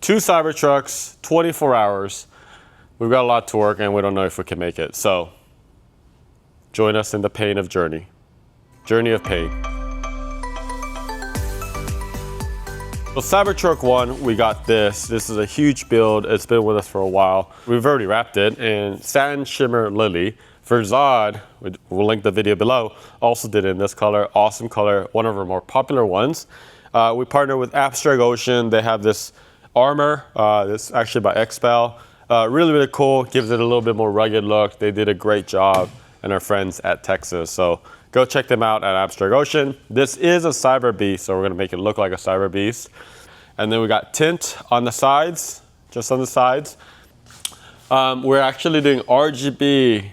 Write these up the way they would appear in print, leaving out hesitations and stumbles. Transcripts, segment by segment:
2 Cybertrucks, 24 hours. We've got a lot to work and we don't know if we can make it. So join us in the pain of journey of pain. Well, Cybertruck 1, we got this. This is a huge build. It's been with us for a while. We've already wrapped it in Satin Shimmer Lily. For Zod, we'll link the video below, also did it in this color. Awesome color, one of our more popular ones. We partnered with Abstract Ocean. They have this armor. This is actually by XPEL. Really, really cool. Gives it a little bit more rugged look. They did a great job, and our friends at Texas. So go check them out at Abstract Ocean. This is a Cyberbeast, so we're gonna make it look like a Cyberbeast. And then we got tint on the sides, just on the sides. We're actually doing RGB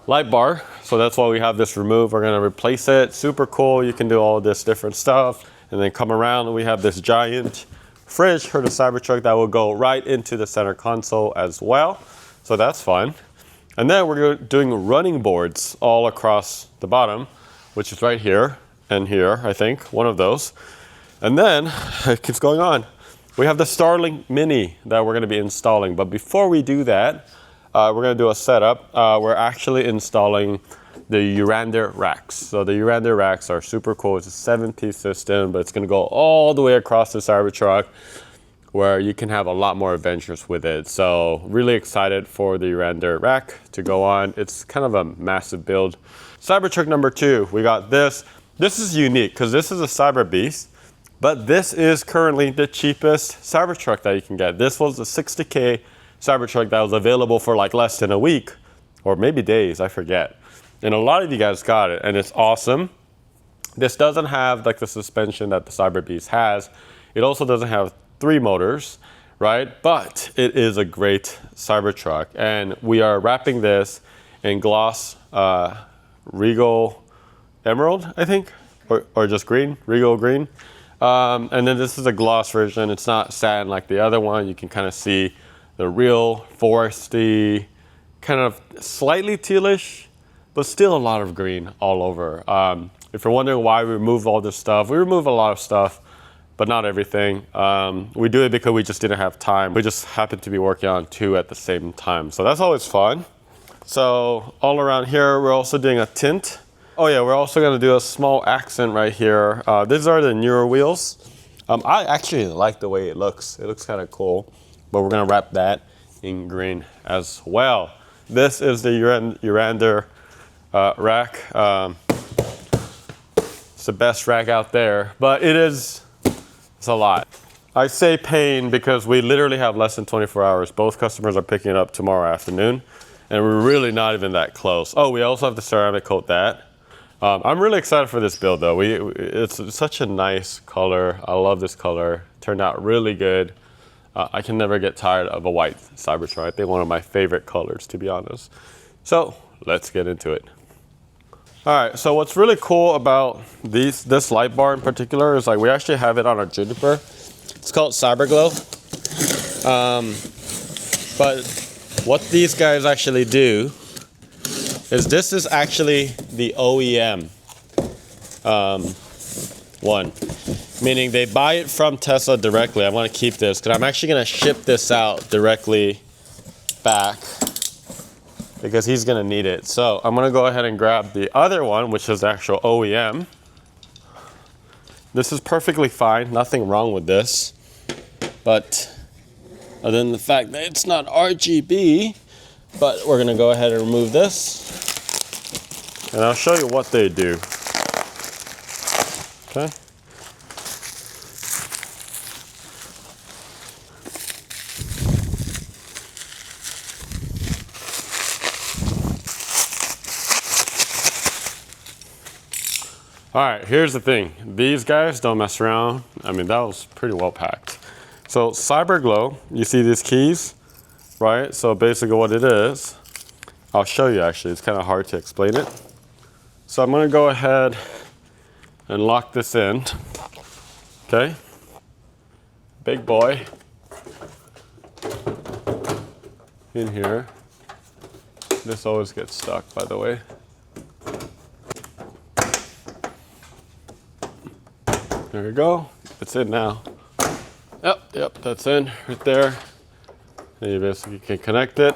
light bar, so that's why we have this removed. We're gonna replace it. Super cool. You can do all this different stuff. And then come around and we have this giant fridge for the Cybertruck that will go right into the center console as well. So that's fun. And then we're doing running boards all across the bottom, which is right here and here, I think, one of those. And then it keeps going on. We have the Starlink Mini that we're gonna be installing. But before we do that, we're gonna do a setup. We're actually installing the Urander racks. So the Urander racks are super cool. It's a 7-piece system, but it's gonna go all the way across the Cybertruck, where you can have a lot more adventures with it. So really excited for the Urander rack to go on. It's kind of a massive build. Cybertruck number 2, we got this. This is unique because this is a Cyberbeast, but this is currently the cheapest Cybertruck that you can get. This was a 60K Cybertruck that was available for like less than a week, or maybe days, I forget. And a lot of you guys got it, and it's awesome. This doesn't have like the suspension that the Cyberbeast has. It also doesn't have 3 motors, right? But it is a great Cybertruck, and we are wrapping this in gloss Regal Emerald, I think, or just green, Regal Green. And then this is a gloss version. It's not satin like the other one. You can kind of see the real foresty, kind of slightly tealish, but still a lot of green all over. If you're wondering why we remove all this stuff, we remove a lot of stuff, but not everything. We do it because we just didn't have time. We just happened to be working on 2 at the same time. So that's always fun. So all around here, we're also doing a tint. Oh yeah, we're also gonna do a small accent right here. These are the newer wheels. I actually like the way it looks. It looks kind of cool, but we're gonna wrap that in green as well. This is the Urander rack. It's the best rack out there, but it's a lot. I say pain because we literally have less than 24 hours. Both customers are picking it up tomorrow afternoon, and we're really not even that close. Oh, we also have to ceramic coat that. I'm really excited for this build though. It's such a nice color. I love this color. Turned out really good. I can never get tired of a white Cybertruck. I think one of my favorite colors, to be honest. So let's get into it. All right, so what's really cool about this light bar in particular is like we actually have it on our Juniper. It's called CyberGlow. But what these guys actually do is this is actually the OEM one, meaning they buy it from Tesla directly. I want to keep this because I'm actually going to ship this out directly back because he's going to need it. So I'm going to go ahead and grab the other one, which is the actual OEM. This is perfectly fine, nothing wrong with this, but other than the fact that it's not RGB, but we're going to go ahead and remove this. And I'll show you what they do. Okay. All right, here's the thing. These guys don't mess around. I mean, that was pretty well packed. So CyberGlow, you see these keys, right? So basically what it is, I'll show you actually. It's kind of hard to explain it. So I'm gonna go ahead and lock this in, okay? Big boy in here. This always gets stuck, by the way. There we go, it's in now. Yep, that's in right there. And you basically can connect it.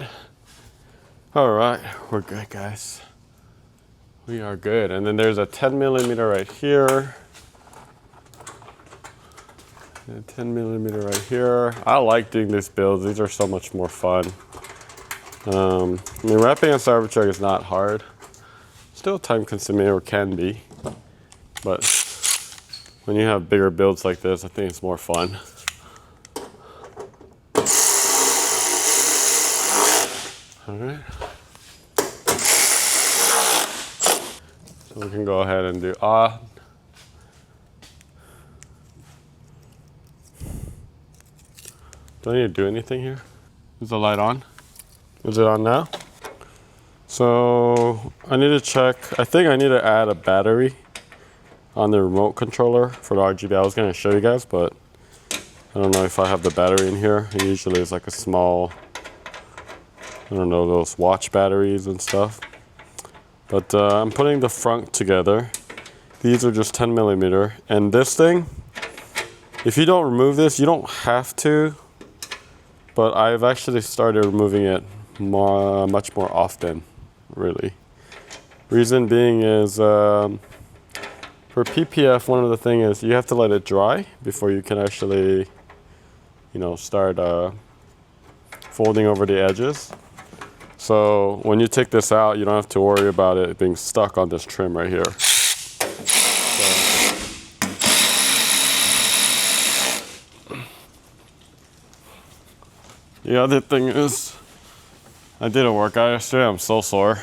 All right, we're good, guys. We are good. And then there's a 10mm right here. And 10mm right here. I like doing these builds. These are so much more fun. I mean, wrapping a Cybertruck is not hard. Still time consuming, or can be. But when you have bigger builds like this, I think it's more fun. All right. So we can go ahead and do do I need to do anything here? Is the light on? Is it on now? So I need to check. I think I need to add a battery on the remote controller for the RGB. I was going to show you guys, but I don't know if I have the battery in here. It usually is like a small, I don't know, those watch batteries and stuff. But I'm putting the front together. These are just 10mm. And this thing, if you don't remove this, you don't have to. But I've actually started removing it much more often, really. Reason being is, for PPF, one of the things is you have to let it dry before you can actually, you know, start folding over the edges. So when you take this out, you don't have to worry about it being stuck on this trim right here. The other thing is, I did a workout yesterday. I'm so sore.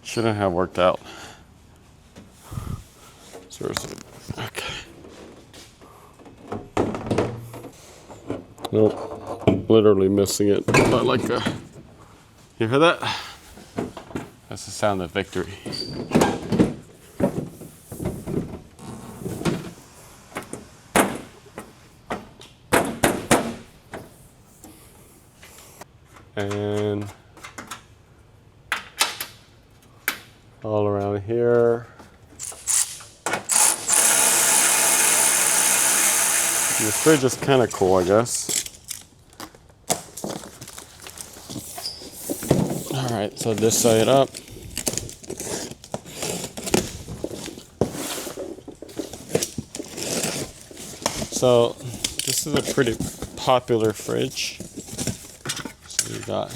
Shouldn't have worked out. Seriously. Okay. Nope. Literally missing it. But like you hear that? That's the sound of victory. And all around here. The fridge is kind of cool, I guess. All right, so this side up. So this is a pretty popular fridge. So we got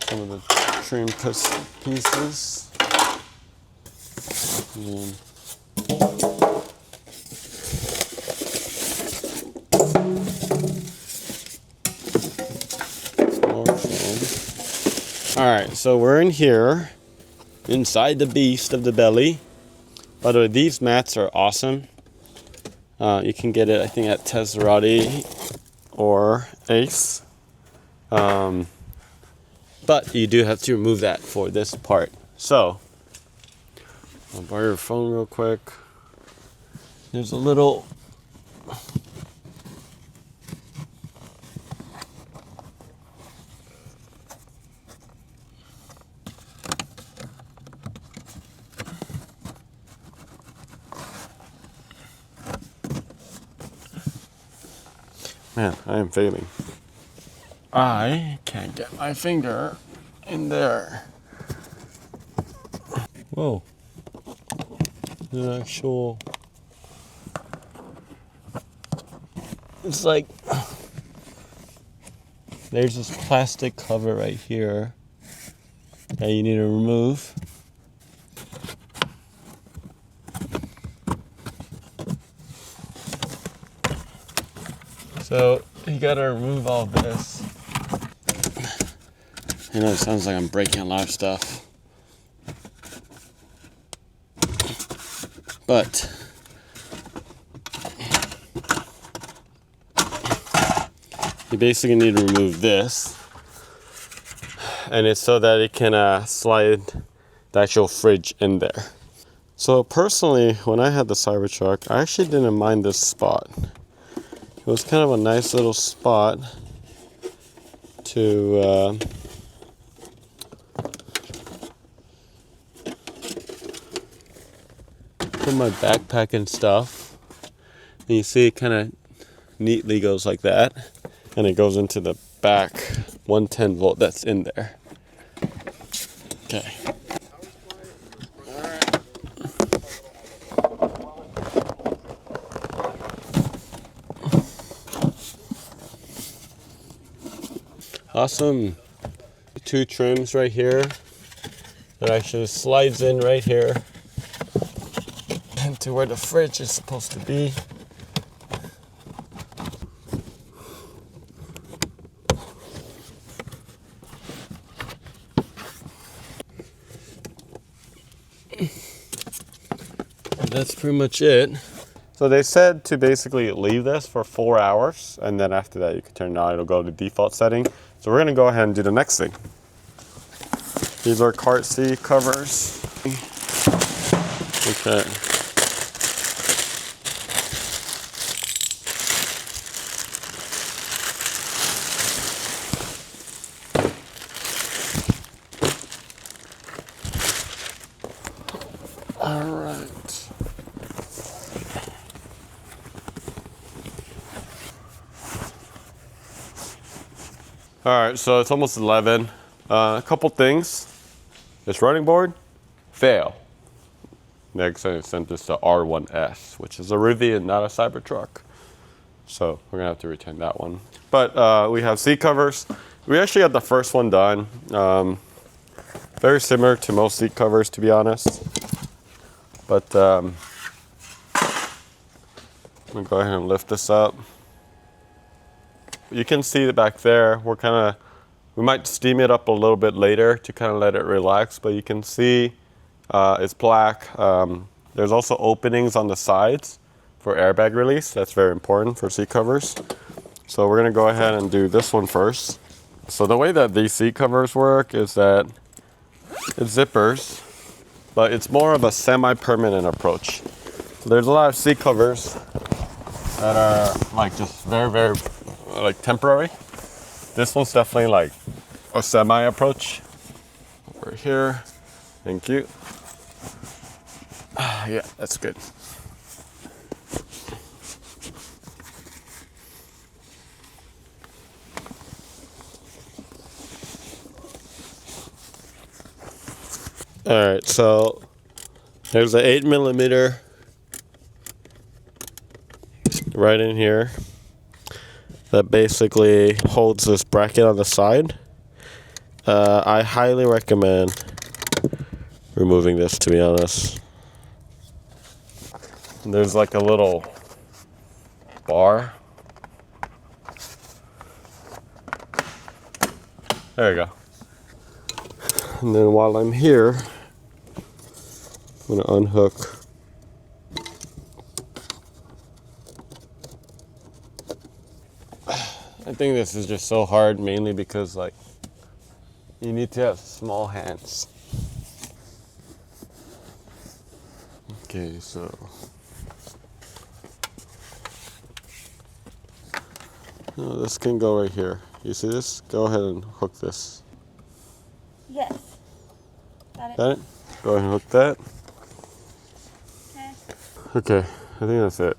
some of the trim pieces. And all right, so we're in here, inside the beast of the belly. By the way, these mats are awesome. You can get it, I think, at Tesla or Ace. But you do have to remove that for this part. So, I'll borrow your phone real quick. There's a little... Man, I am failing. I can't get my finger in there. Whoa. The actual... It's like... There's this plastic cover right here that you need to remove. So you gotta remove all this. You know, it sounds like I'm breaking a lot of stuff. But you basically need to remove this. And it's so that it can slide the actual fridge in there. So personally, when I had the Cybertruck, I actually didn't mind this spot. It was kind of a nice little spot to put my backpack and stuff. And you see it kind of neatly goes like that, and it goes into the back 110 volt that's in there. Okay. Awesome. 2 trims right here. That actually slides in right here into where the fridge is supposed to be. And that's pretty much it. So they said to basically leave this for 4 hours, and then after that you can turn it on, it'll go to default setting. So we're gonna go ahead and do the next thing. These are cart seat covers. Okay. All right. All right, so it's almost 11. A couple things. This running board, fail. Next, I sent this to R1S, which is a Rivian, not a Cybertruck. So we're gonna have to return that one. But we have seat covers. We actually got the first one done. Very similar to most seat covers, to be honest. But I'm gonna go ahead and lift this up. You can see it back there. We might steam it up a little bit later to kind of let it relax, but you can see it's black. There's also openings on the sides for airbag release. That's very important for seat covers. So we're gonna go ahead and do this one first. So the way that these seat covers work is that it's zippers, but it's more of a semi-permanent approach. So there's a lot of seat covers that are like just very, very like temporary. This one's definitely like a semi approach. Over here. Thank you. Yeah, that's good. All right, so there's an 8mm right in here that basically holds this bracket on the side. I highly recommend removing this, to be honest. And there's like a little bar. There you go. And then while I'm here, I'm gonna unhook I think this is just so hard, mainly because like you need to have small hands. Okay, so no, this can go right here. You see this? Go ahead and hook this. Yes. Got it. Got it? Go ahead and hook that. Okay. Okay, I think that's it.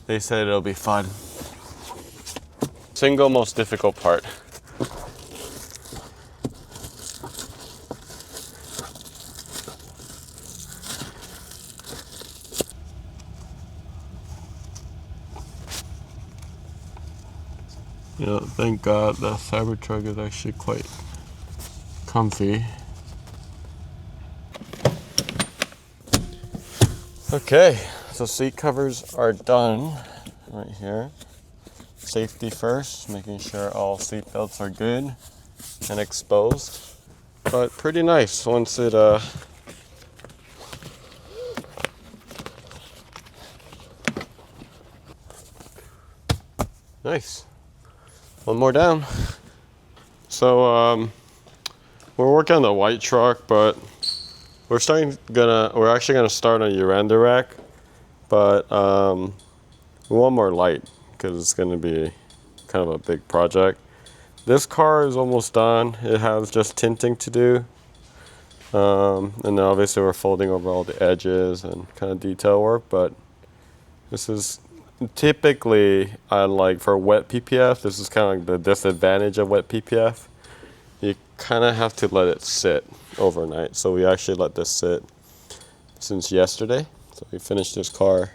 They said it'll be fun. Single most difficult part. Yeah, thank God the Cybertruck is actually quite comfy. Okay, so seat covers are done right here. Safety first, making sure all seat belts are good and exposed. But pretty nice once it nice. One more down. So we're working on the white truck, but We're actually gonna start on Urander rack, but we want more light because it's gonna be kind of a big project. This car is almost done. It has just tinting to do. And then obviously we're folding over all the edges and kind of detail work, but this is typically, for wet PPF, this is kind of like the disadvantage of wet PPF. You kind of have to let it sit overnight. So we actually let this sit since yesterday. So we finished this car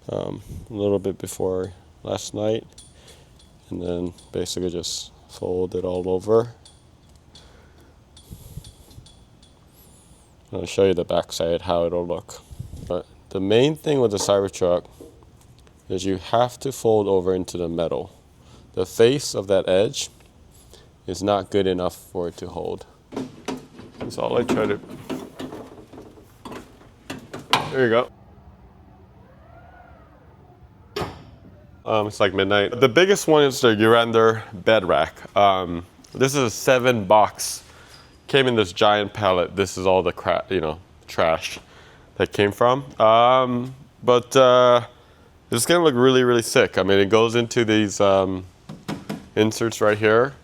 a little bit before last night, and then basically just fold it all over. I'll show you the backside, how it'll look. But the main thing with the Cybertruck is you have to fold over into the metal. The face of that edge is not good enough for it to hold. That's all I try to. There you go. It's like midnight. The biggest one is the Urander bed rack. This is a 7-box. Came in this giant pallet. This is all the trash that came from. But it's gonna look really, really sick. I mean, it goes into these inserts right here.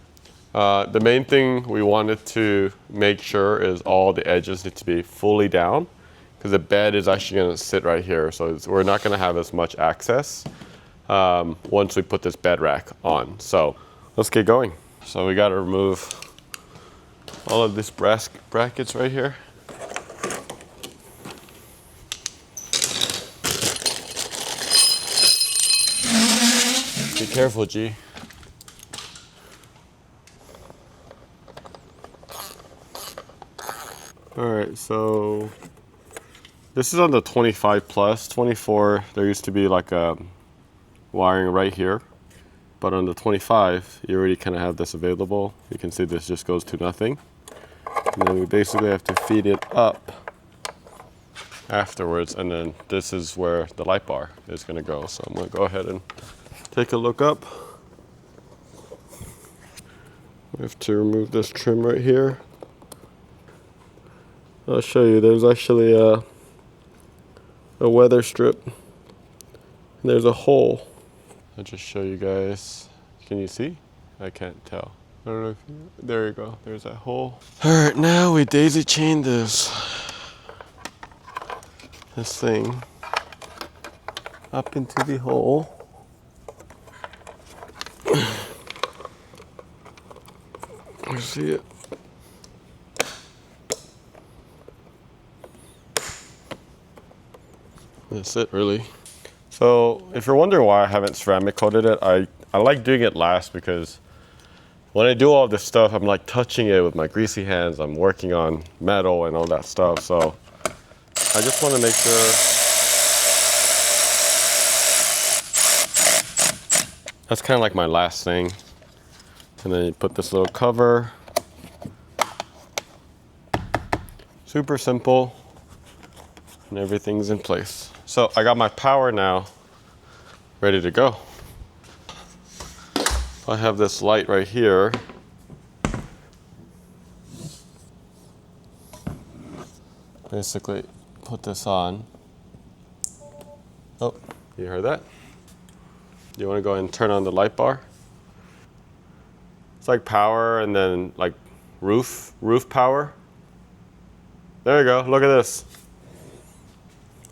The main thing we wanted to make sure is all the edges need to be fully down, because the bed is actually gonna sit right here. So we're not gonna have as much access once we put this bed rack on. So let's get going. So we gotta remove all of these brass brackets right here. Be careful, G. All right, so this is on the 25 plus. 24, there used to be like a wiring right here, but on the 25, you already kind of have this available. You can see this just goes to nothing. And then we basically have to feed it up afterwards, and then this is where the light bar is gonna go. So I'm gonna go ahead and take a look up. We have to remove this trim right here. I'll show you, there's actually a weather strip. There's a hole. I'll just show you guys. Can you see? I can't tell. I don't know if there you go. There's that hole. All right, now we daisy chain this thing up into the hole. You see it? That's it, really. So if you're wondering why I haven't ceramic coated it, I like doing it last, because when I do all this stuff, I'm like touching it with my greasy hands. I'm working on metal and all that stuff. So I just want to make sure. That's kind of like my last thing. And then you put this little cover. Super simple. And everything's in place. So I got my power now ready to go. I have this light right here. Basically put this on. Oh, you heard that? You want to go ahead and turn on the light bar? It's like power and then like roof power. There you go, look at this.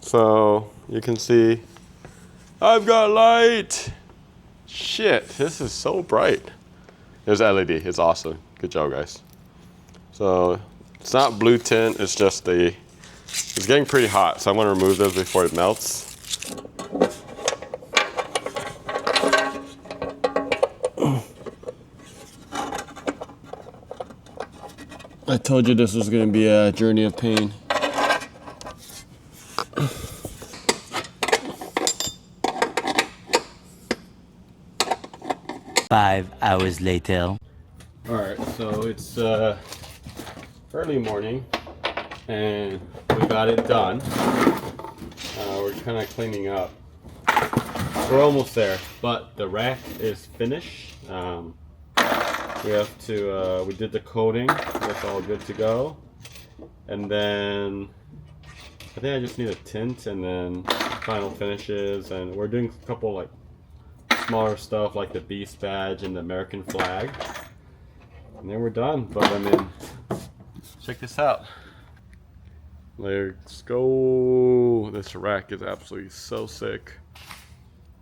So you can see I've got light. Shit, this is so bright. There's LED, it's awesome. Good job, guys. So it's not blue tint, it's just it's getting pretty hot, so I'm gonna remove this before it melts. I told you this was gonna be a journey of pain. 5 hours later. All right, so it's early morning and we got it done. We're kind of cleaning up. We're almost there, but the rack is finished. We have to, we did the coating, that's all good to go. And then I think I just need a tint and then final finishes. And we're doing a couple like smaller stuff like the Beast badge and the American flag. And then we're done. But I mean, check this out. Let's go. This rack is absolutely so sick.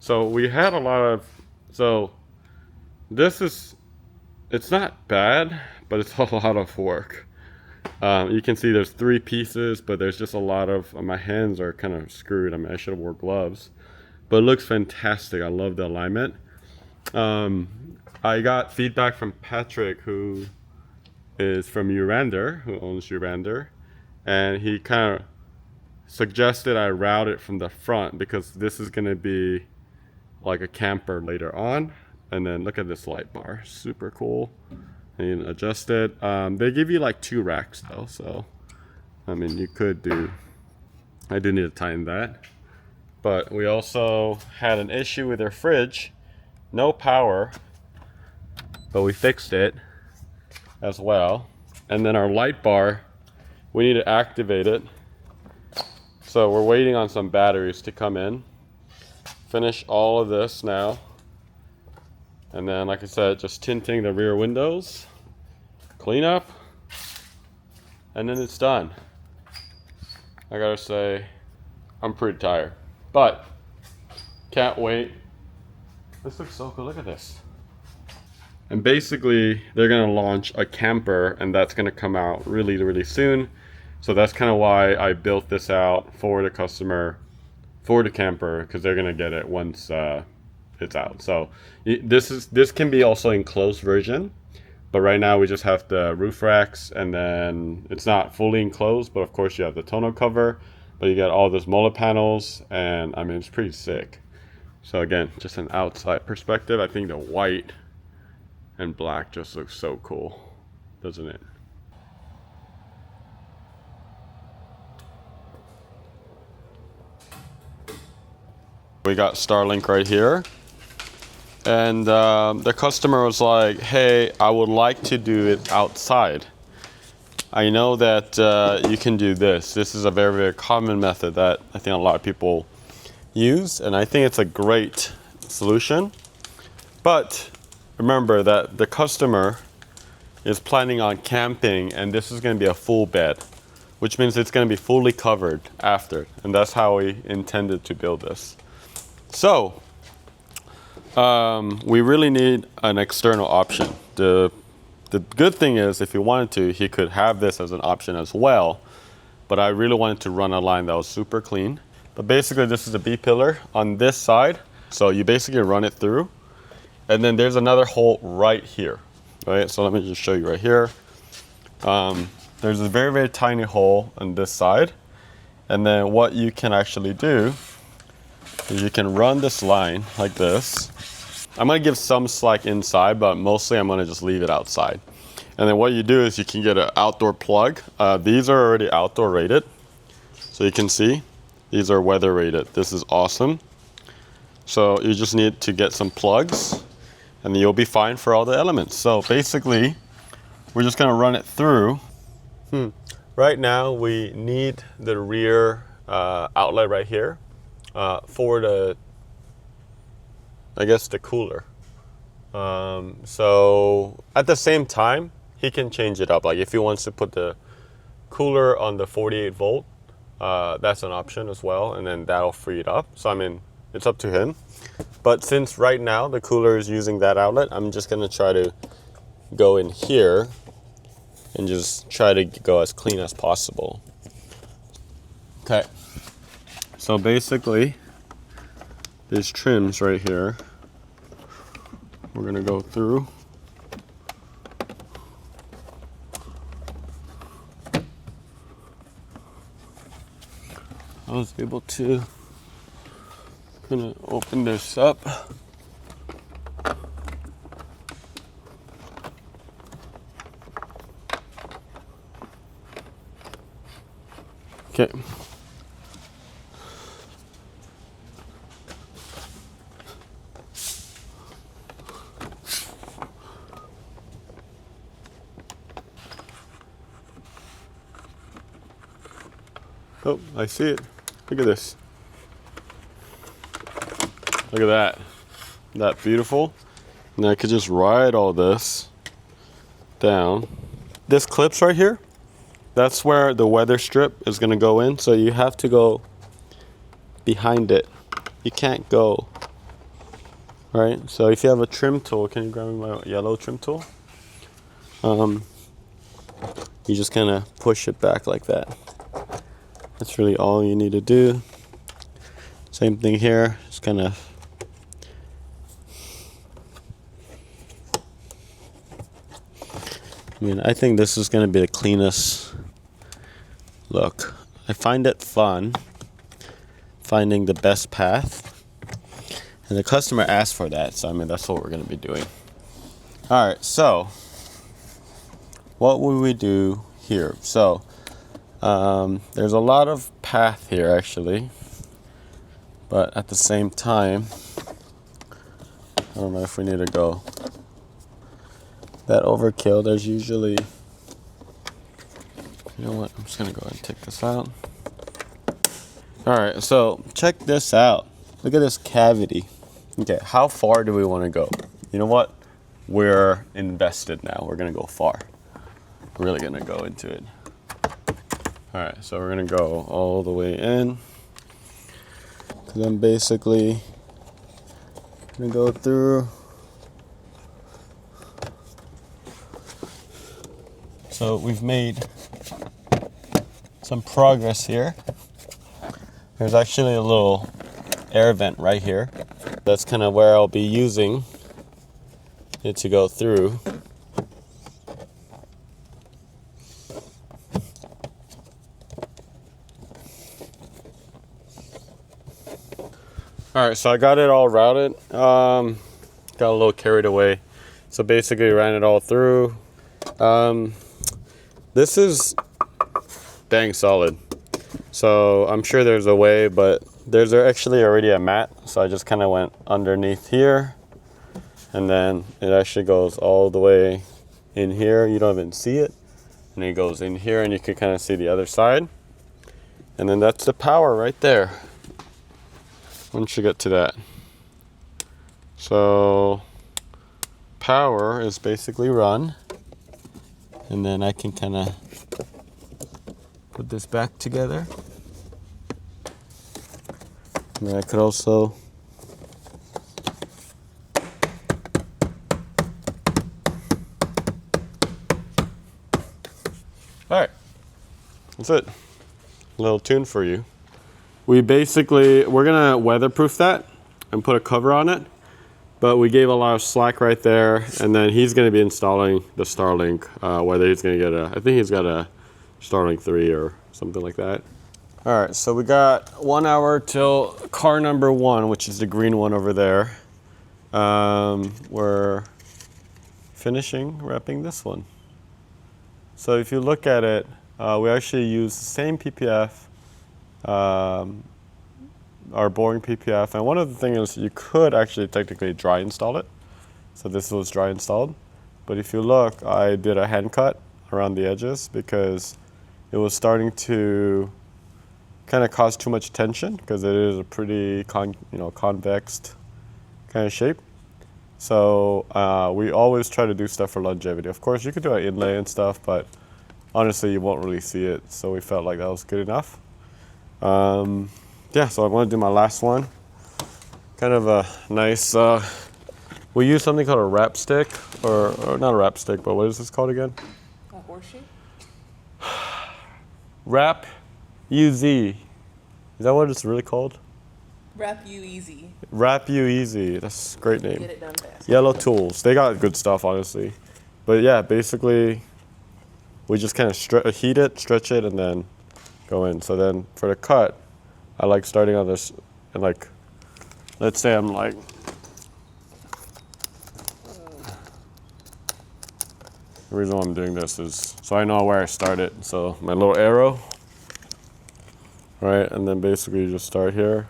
So we had a lot of, so this is, it's not bad, but it's a lot of work. You can see there's 3 pieces, but there's just a lot of, my hands are kind of screwed. I mean, I should have worn gloves, but it looks fantastic. I love the alignment. I got feedback from Patrick, who is from Urander, who owns Urander, and he kind of suggested I route it from the front because this is going to be like a camper later on. And then look at this light bar, super cool. And you can adjust it. They give you like 2 racks though, so I mean you could do, I do need to tighten that. But we also had an issue with their fridge, no power, but we fixed it as well. And then our light bar, we need to activate it. So we're waiting on some batteries to come in. Finish all of this now. And then, like I said, just tinting the rear windows, clean up, and then it's done. I gotta say, I'm pretty tired, but can't wait. This looks so cool, look at this. And basically, they're gonna launch a camper, and that's gonna come out really, really soon. So that's kind of why I built this out for the customer, for the camper, because they're gonna get it once it's out. So this can be also enclosed version, but right now we just have the roof racks, and then it's not fully enclosed, but of course you have the tonneau cover, but you got all those molded panels, and I mean it's pretty sick. So again, just an outside perspective, I think the white and black just looks so cool, doesn't it? We got Starlink right here. And the customer was like, hey, I would like to do it outside. I know that you can do this. This is a very, very common method that I think a lot of people use. And I think it's a great solution. But remember that the customer is planning on camping, and this is going to be a full bed, which means it's going to be fully covered after. And that's how we intended to build this. So we really need an external option. The good thing is, if he wanted to, he could have this as an option as well. But I really wanted to run a line that was super clean. But basically, this is a B-pillar on this side. So you basically run it through. And then there's another hole right here. Right? So let me just show you right here. There's a very, very tiny hole on this side. And then what you can actually do is you can run this line like this. I'm gonna give some slack inside, but mostly I'm gonna just leave it outside. And then what you do is you can get an outdoor plug. These are already outdoor rated. So you can see, these are weather rated. This is awesome. So you just need to get some plugs, and then you'll be fine for all the elements. So basically, we're just gonna run it through. Right now, we need the rear outlet right here for the, I guess, the cooler. So at the same time, he can change it up. Like if he wants to put the cooler on the 48 volt, that's an option as well, and then that'll free it up. So I mean, it's up to him. But since right now the cooler is using that outlet, I'm just gonna try to go in here and just try to go as clean as possible. Okay. So basically, these trims right here, we're gonna go through. I was able to kind of open this up. Okay. Oh, I see it. Look at this. Look at that. Isn't that beautiful? And I could just ride all this down. This clips right here, that's where the weather strip is gonna go in. So you have to go behind it. You can't go, right? So if you have a trim tool, can you grab me my yellow trim tool? You just kind of push it back like that. That's really all you need to do. Same thing here, just kind of I think this is going to be the cleanest look. I find it fun finding the best path, and the customer asked for that, so that's what we're going to be doing. All right, so what will we do here? So there's a lot of path here actually, but at the same time, I don't know if we need to go that overkill. There's usually, you know what, I'm just gonna go ahead and take this out. All right, so check this out. Look at this cavity. Okay, how far do we want to go? You know what, we're invested now. We're gonna go far. We're really gonna go into it. All right, so we're gonna go all the way in, because I'm basically gonna go through. So we've made some progress here. There's actually a little air vent right here. That's kind of where I'll be using it to go through. All right, so I got it all routed. Got a little carried away. So basically ran it all through. This is dang solid. So I'm sure there's a way, but there's actually already a mat. So I just kind of went underneath here, and then it actually goes all the way in here. You don't even see it. And it goes in here, and you can kind of see the other side. And then that's the power right there. Once you get to that. So power is basically run. And then I can kind of put this back together. And then I could also all right, that's it. A little tune for you. We're gonna weatherproof that and put a cover on it. But we gave a lot of slack right there, and then he's going to be installing the Starlink, whether he's going to get I think he's got a Starlink 3 or something like that. All right, so we got 1 hour till car number 1, which is the green one over there. We're wrapping this one. So if you look at it, we actually use the same PPF, our boring PPF, and one of the things is you could actually technically dry install it. So this was dry installed, but if you look, I did a hand cut around the edges because it was starting to kind of cause too much tension, because it is a pretty convexed kind of shape. So we always try to do stuff for longevity. Of course, you could do an inlay and stuff, but honestly, you won't really see it. So we felt like that was good enough. Yeah, so I'm going to do my last one. Kind of a nice, we use something called a wrap stick, or not a wrap stick, but what is this called again? A horseshoe? Wrap UZ. Is that what it's really called? Wrap you easy. Wrap You Easy. That's a great name. Get it done fast. Yellow Tools. They got good stuff, honestly. But yeah, basically, we just kind of heat it, stretch it, and then go in. So then for the cut, I like starting on this, and like, let's say I'm like, the reason why I'm doing this is so I know where I started. So my little arrow, right? And then basically you just start here.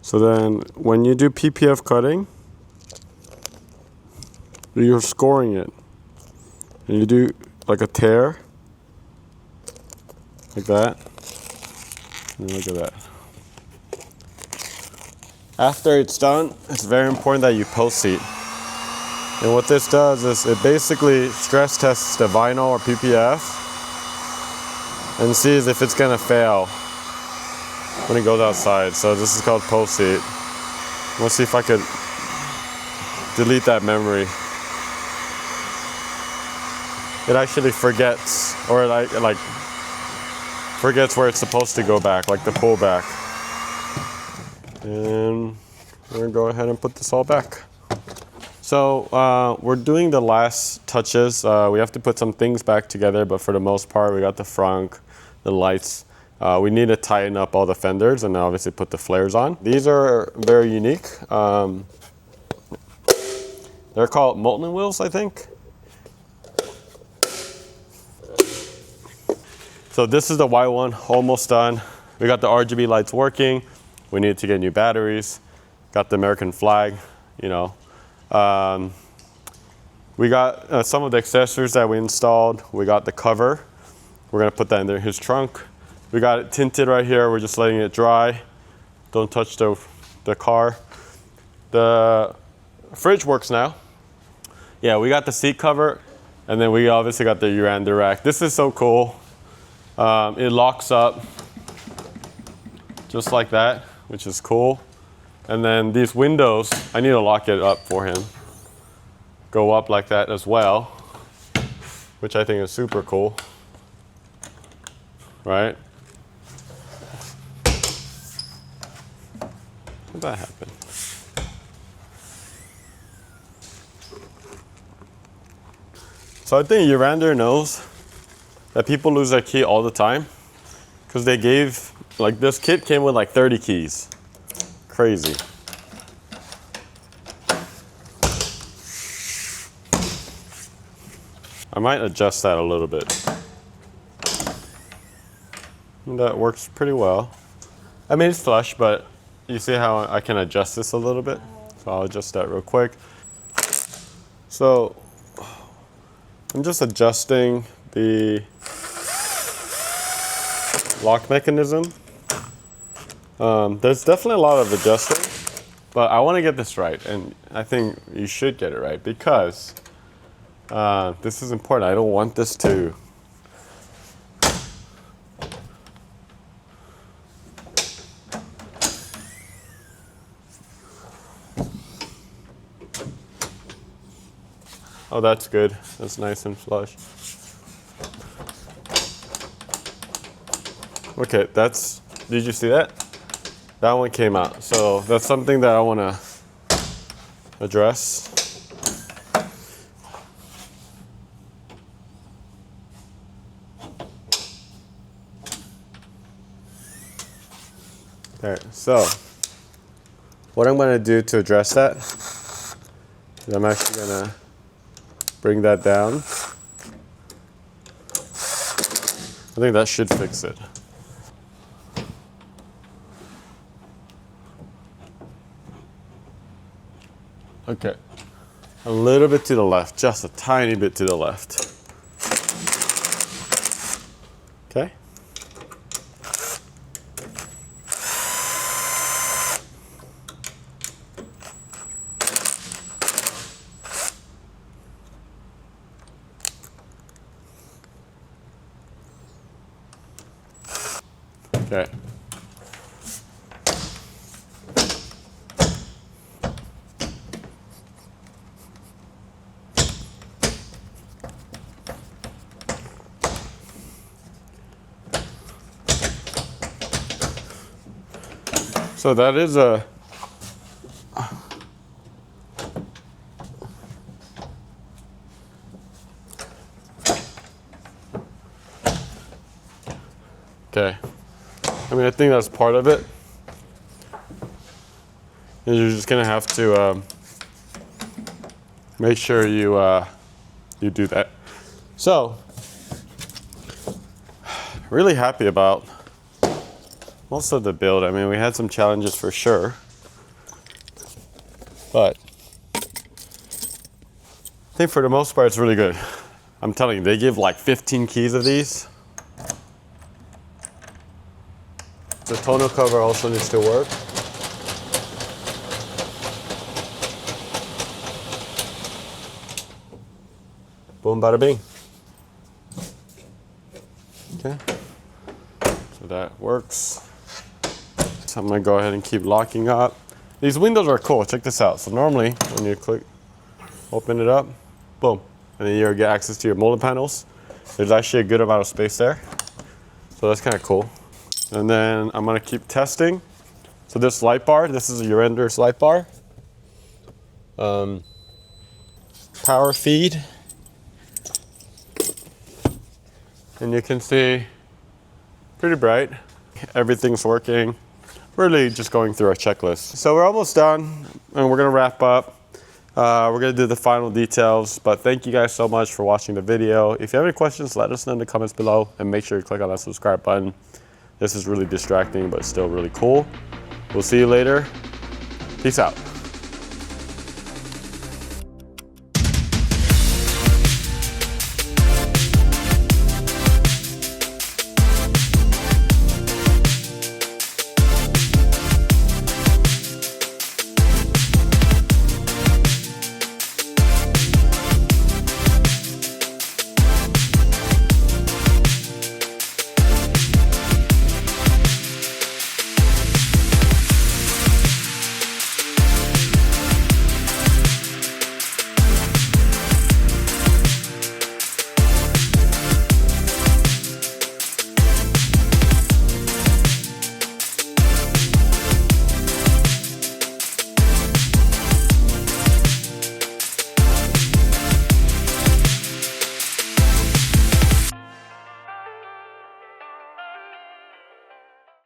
So then when you do PPF cutting, You're scoring it. And you do like a tear. Like that. And look at that. After it's done, it's very important that you post-heat. And what this does is it basically stress tests the vinyl or PPF and sees if it's gonna fail when it goes outside. So this is called post-heat. Let's see if I could delete that memory. It actually forgets, or like forgets where it's supposed to go back, like the pullback. And we're gonna go ahead and put this all back. So we're doing the last touches. We have to put some things back together, but for the most part, we got the frunk, the lights. We need to tighten up all the fenders and obviously put the flares on. These are very unique. They're called molten wheels, I think. So this is the white one, almost done. We got the RGB lights working. We need to get new batteries. Got the American flag, you know. We got some of the accessories that we installed. We got the cover. We're gonna put that in his trunk. We got it tinted right here. We're just letting it dry. Don't touch the car. The fridge works now. Yeah, we got the seat cover, and then we obviously got the Urander rack. This is so cool. It locks up just like that, which is cool. And then these windows, I need to lock it up for him. Go up like that as well, which I think is super cool, right? How'd that happen? So I think Urander knows that people lose their key all the time because they gave, like this kit came with like 30 keys. Crazy. I might adjust that a little bit. And that works pretty well. I mean, it's flush, but you see how I can adjust this a little bit? So I'll adjust that real quick. So I'm just adjusting the lock mechanism. There's definitely a lot of adjusting, but I want to get this right, and I think you should get it right because this is important. I don't want this to Oh, that's good. That's nice and flush. Okay, did you see that? That one came out. So that's something that I want to address. There, so what I'm going to do to address that is I'm actually going to bring that down. I think that should fix it. Okay, a little bit to the left, just a tiny bit to the left. Okay. Okay. So that is a okay. I mean, I think that's part of it. And you're just gonna have to make sure you do that. So, really happy about most of the build. I mean, we had some challenges for sure, but I think for the most part, it's really good. I'm telling you, they give like 15 keys of these. The tonneau cover also needs to work. Boom, bada bing. Okay, so that works. So I'm gonna go ahead and keep locking up. These windows are cool, check this out. So normally, when you click, open it up, boom, and then you get access to your molded panels. There's actually a good amount of space there. So that's kind of cool. And then I'm gonna keep testing. So this light bar, this is a Urander's light bar. Power feed. And you can see, pretty bright. Everything's working. Really just going through our checklist. So we're almost done and we're gonna wrap up. We're gonna do the final details, but thank you guys so much for watching the video. If you have any questions, let us know in the comments below and make sure you click on that subscribe button. This is really distracting, but still really cool. We'll see you later. Peace out.